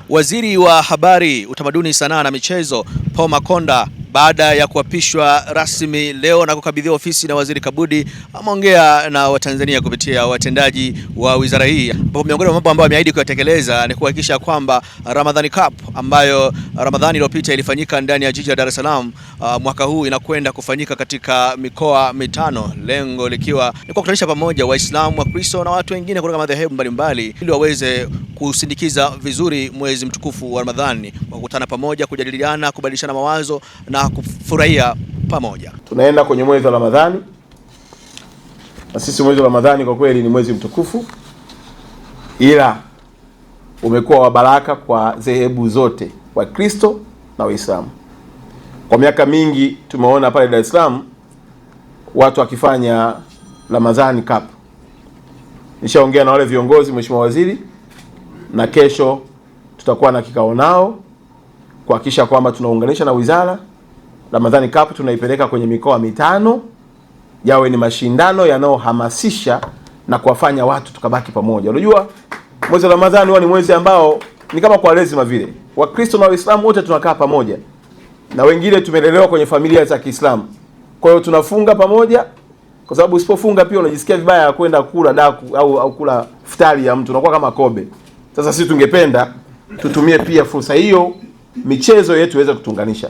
Waziri wa Habari, Utamaduni, Sanaa na Michezo Paul Makonda, baada ya kuapishwa rasmi leo na kukabidhiwa ofisi na Waziri Kabudi, ameongea na Watanzania kupitia watendaji wa wizara hii, ambapo miongoni mwa mambo ambayo ameahidi kuyatekeleza ni kuhakikisha kwamba Ramadhani Cup ambayo Ramadhani iliyopita ilifanyika ndani ya jiji la Dar es Salaam, mwaka huu inakwenda kufanyika katika mikoa mitano, lengo likiwa ni kukutanisha pamoja Waislamu, Wakristo na watu wengine kutoka madhehebu mbalimbali ili waweze kusindikiza vizuri mwezi mtukufu wa Ramadhani kwa kukutana pamoja, kujadiliana, kubadilishana mawazo na kufurahia pamoja. Tunaenda kwenye mwezi wa Ramadhani, na sisi mwezi wa Ramadhani kwa kweli ni mwezi mtukufu, ila umekuwa wa baraka kwa dhehebu zote, Wakristo na Waislamu. Kwa miaka mingi tumeona pale Dar es Salaam watu wakifanya Ramadhani Cup. Nishaongea na wale viongozi, Mheshimiwa Waziri, na kesho tutakuwa na kikao nao kuhakikisha kwamba tunaunganisha na wizara. Ramadhani Cup tunaipeleka kwenye mikoa mitano, yawe ni mashindano yanayohamasisha na kuwafanya watu tukabaki pamoja. Unajua mwezi wa Ramadhani huwa ni mwezi ambao ni kama kwa lazima vile. Wakristo na Waislamu wote tunakaa pamoja, na wengine tumelelewa kwenye familia za Kiislamu. Kwa hiyo tunafunga pamoja, kwa sababu usipofunga pia unajisikia vibaya kwenda kula daku au kula futari ya mtu, unakuwa kama kobe. Sasa sisi tungependa tutumie pia fursa hiyo, michezo yetu iweze kutunganisha.